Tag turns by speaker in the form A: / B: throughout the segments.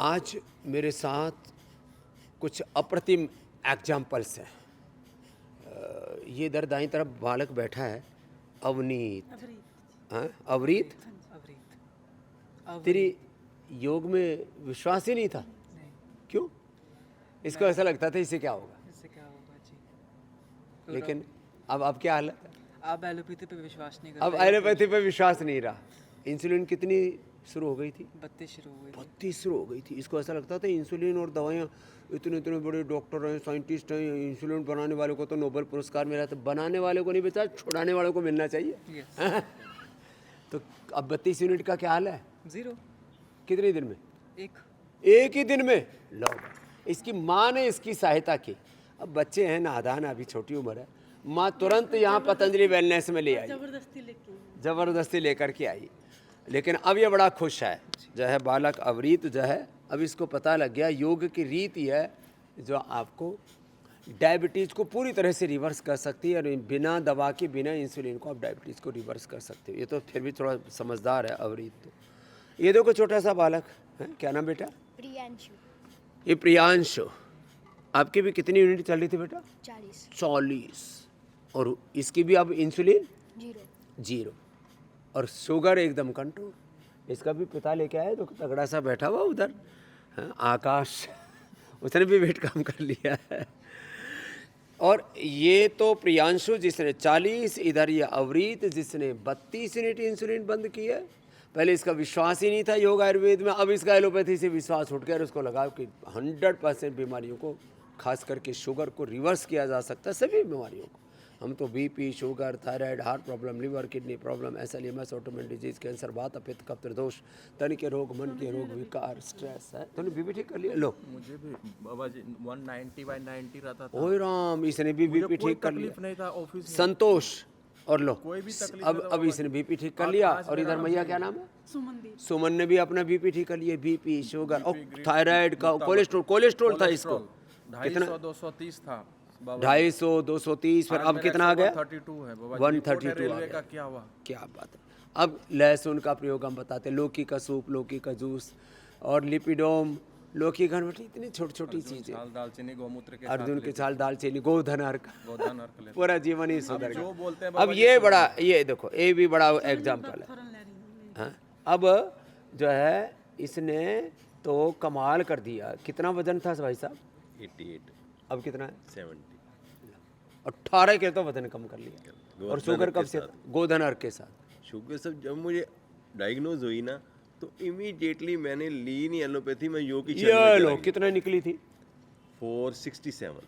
A: आज मेरे साथ कुछ अप्रतिम एग्जाम्पल्स हैं। ये इधर दाईं तरफ बालक बैठा है, अवनीत। हाँ, अवरीत। तेरी योग में विश्वास ही नहीं था?
B: नहीं।
A: क्यों? इसको ऐसा लगता था इससे क्या होगा,
B: इससे क्या होगा जी।
A: लेकिन अब क्या हालत है?
B: आप एलोपैथी पे विश्वास नहीं करते।
A: अब एलोपैथी पे विश्वास नहीं रहा। इंसुलिन कितनी शुरू हो गई थी?
B: 32 शुरू हो गई थी।
A: 32 शुरू हो गई थी। इसको ऐसा लगता था इंसुलिन और दवाइयाँ, इतने इतने बड़े डॉक्टर हैं, साइंटिस्ट हैं, इंसुलिन बनाने वाले को तो नोबेल पुरस्कार मिला था। बनाने वाले को नहीं बेचा, छुड़ाने वाले को मिलना चाहिए।
B: Yes.
A: तो अब 32 यूनिट का क्या हाल है?
B: 0।
A: कितने दिन में?
B: एक
A: ही दिन में। लो, इसकी माँ ने इसकी सहायता की। अब बच्चे हैं नादान, अभी छोटी उम्र है, माँ तुरंत यहाँ पतंजलि वेलनेस में ले आई, जबरदस्ती लेकर के आई। लेकिन अब ये बड़ा खुश है, जो है बालक अवरीत जो है, अब इसको पता लग गया योग की रीति है जो आपको डायबिटीज़ को पूरी तरह से रिवर्स कर सकती है, और बिना दवा के, बिना इंसुलिन को आप डायबिटीज़ को रिवर्स कर सकते हो। ये तो फिर भी थोड़ा समझदार है अवरीत। तो ये देखो छोटा सा बालक है, क्या नाम बेटा?
C: प्रियांशु।
A: ये प्रियांशु। आपकी भी कितनी यूनिट चल रही थी बेटा? 40। और इसकी भी अब इंसुलिन 0 और शुगर एकदम कंट्रोल। इसका भी पिता लेके आए तो तगड़ा सा बैठा हुआ उधर, हाँ, आकाश, उसने भी वेट कम कर लिया है। और ये तो प्रियांशु जिसने 40, इधर ये अवरीत जिसने 32 यूनिट इंसुलिन बंद की है। पहले इसका विश्वास ही नहीं था योग आयुर्वेद में, अब इसका एलोपैथी से विश्वास उठ गया और उसको लगा कि 100% बीमारियों को, खास करके शुगर को रिवर्स किया जा सकता है, सभी बीमारियों को। हम तो BP, sugar, thyroid, heart problem, liver, kidney problem, SLMS, autoimmune disease, cancer, वात, पित्त, कफ, त्रिदोष, तन के रोग, मन के रोग, विकार, स्ट्रेस है। तूने बीपी ठीक कर लिया? लो,
D: मुझे भी बाबा जी 190/90 रहता था।
A: ओए राम, इसने भी बीपी ठीक कर लिया।
D: नहीं था ऑफिस में।
A: संतोष। और लो,
D: कोई भी तकलीफ
A: अब इसने बीपी ठीक कर लिया। और इधर मैया क्या नाम है? सुमन ने भी अपना बीपी ठीक कर लिया। बीपी, शुगर और थायराइड का, कोलेस्ट्रोल था इसको। कितना?
D: 230 था
A: 250, 230, फिर अब कितना आ गया?
D: 132 है बाबा जी।
A: 132 आ
D: रेलवे
A: गया।
D: का क्या हुआ?
A: क्या बात है। अब लहसुन का प्रयोग हम बताते हैं, लौकी का सूप, लौकी का जूस, और लिपिडोम, लौकी घर बैठी, इतनी छोटी छोटी चीजें।
D: छाल दालचीनी गौमूत्र के
A: अर्जुन के छाल, दालचीनी, गोधन अर्क,
D: गोधन अर्क लेते।
A: पूरा जीवन ही सुधर
D: जो बोलते हैं
A: गया। अब ये बड़ा, ये देखो, ये भी बड़ा एग्जाम्पल है। हाँ, अब जो है इसने तो कमाल कर दिया। कितना वजन था भाई साहब?
D: 88,
A: अब कितना है?
D: 70।
A: 18 के तो वजन कम कर लिया। और शुगर कब से? गोधन अर्क के साथ।
E: शुगर सब जब मुझे डायग्नोज हुई ना, तो इमीडिएटली मैंने ली नहीं एलोपैथी में, योग की
A: ये लो, कितना निकली थी?
E: 467।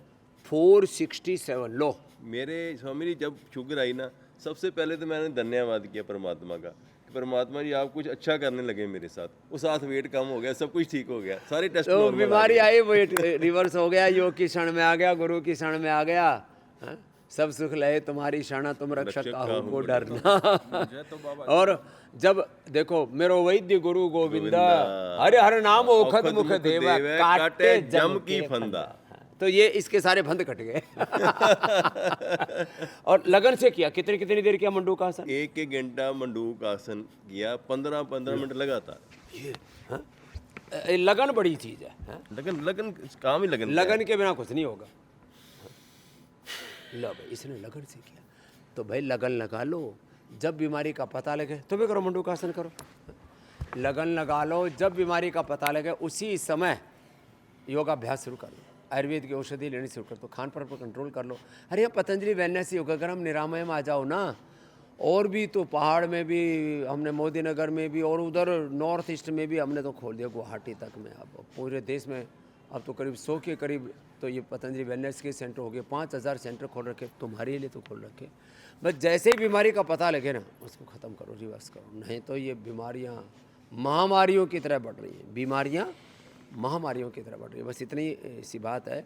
A: 467। लो,
E: मेरे स्वामी जी जब शुगर आई ना, सबसे पहले तो मैंने धन्यवाद किया परमात्मा का कि परमात्मा जी आप कुछ अच्छा करने लगे मेरे साथ। वो साथ वेट कम हो गया, सब कुछ ठीक हो गया, सारे टेस्ट
A: तो
E: नॉर्मल आ
A: बीमारी
E: गए।
A: आई, वेट रिवर्स हो गया, योग की क्षण में आ गया, गुरु की क्षण में आ गया। हाँ? सब सुख लहे तुम्हारी शरण, तुम रक्षक काहू को डरना।
D: मुझे तो बाबा
A: और जब देखो, मेरो वैद्य गुरु गोविंदा, हरे हर नाम ओखद मुख देवा, काटे जम की फंदा। तो ये इसके सारे फंद कट गए। और लगन से किया। कितनी कितनी देर किया मंडूक आसन?
E: 1 घंटा मंडूक आसन किया, 15-15 मिनट लगातार।
A: ये हाँ? लगन बड़ी चीज है, हाँ?
E: लगन काम ही लगन का है।
A: लगन के बिना कुछ नहीं होगा। लो भाई, इसने लगन से किया तो भाई लगन लगा लो। जब बीमारी का पता लगे तो भी करो, मंडूकासन करो। लगन लगा लो, जब बीमारी का पता लगे उसी समय योगाभ्यास शुरू कर लो। आयुर्वेद की औषधि लेनी शुरू कर दो, खान पान पर कंट्रोल कर लो। अरे पतंजलि वेलनेस योगाग्राम निरामय में आ जाओ ना। और भी तो पहाड़ में भी हमने, मोदी नगर में भी, और उधर नॉर्थ ईस्ट में भी हमने तो खोल दिया, गुवाहाटी तक में। अब पूरे देश में अब तो करीब 100 के करीब तो ये पतंजलि वेलनेस के सेंटर हो गए। 5000 सेंटर खोल रखे, तुम्हारे लिए तो खोल रखे। बस जैसे ही बीमारी का पता लगे ना, उसको ख़त्म करो, रिवर्स करो। नहीं तो ये बीमारियाँ महामारियों की तरह बढ़ रही हैं। बीमारियाँ महामारियों की तरह बढ़ रही है। बस इतनी सी बात है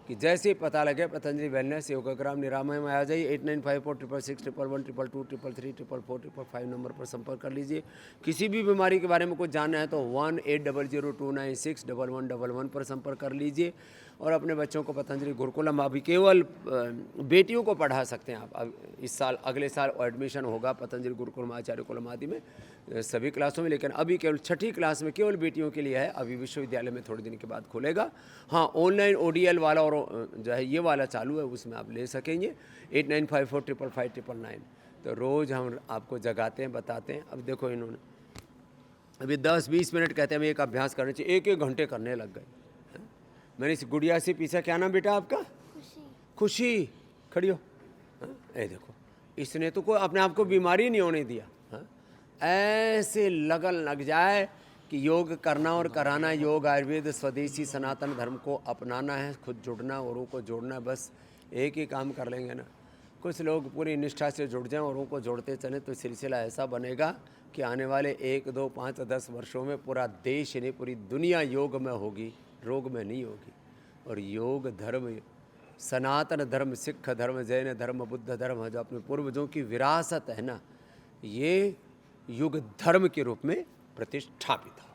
A: कि जैसे ही पता लगे पतंजलि वेलनेस योगाग्राम निरामय में आ जाइए। 895466111133343455 नंबर पर संपर्क कर लीजिए। किसी भी बीमारी के बारे में कुछ जानना है तो 180029611111 पर संपर्क कर लीजिए। और अपने बच्चों को पतंजलि गुरुकुलम अभी केवल बेटियों को पढ़ा सकते हैं आप। अब इस साल अगले साल एडमिशन होगा पतंजलि गुरुकुलम आचार्य कुलम आदि में सभी क्लासों में, लेकिन अभी केवल 6ठी क्लास में केवल बेटियों के लिए है। अभी विश्वविद्यालय में थोड़े दिन के बाद खुलेगा। हाँ, ऑनलाइन ODL वाला और जो है ये वाला चालू है, उसमें आप ले सकेंगे 8954555999। तो रोज़ हम आपको जगाते हैं, बताते हैं। अब देखो इन्होंने अभी 10-20 मिनट कहते हैं हमें एक अभ्यास करना चाहिए, 1-1 घंटे करने लग गए। मैंने इस गुड़िया से पूछा क्या नाम बेटा आपका? खुशी। खड़ी हो। ये देखो इसने तो कोई अपने आप को बीमारी नहीं होने दिया। ऐसे लगन लग जाए कि योग करना और कराना, योग आयुर्वेद स्वदेशी सनातन धर्म को अपनाना है, खुद जुड़ना, औरों को जोड़ना, बस एक ही काम कर लेंगे ना। कुछ लोग पूरी निष्ठा से जुड़ जाएं, औरों को जोड़ते चलें, तो सिलसिला ऐसा बनेगा कि आने वाले 1, 2, 5, 10 वर्षों में पूरा देश नहीं पूरी दुनिया योग में होगी, रोग में नहीं होगी। और योग धर्म, सनातन धर्म, सिख धर्म, जैन धर्म, बुद्ध धर्म, जो अपने पूर्वजों की विरासत है ना, ये युग धर्म के रूप में प्रतिष्ठापित है।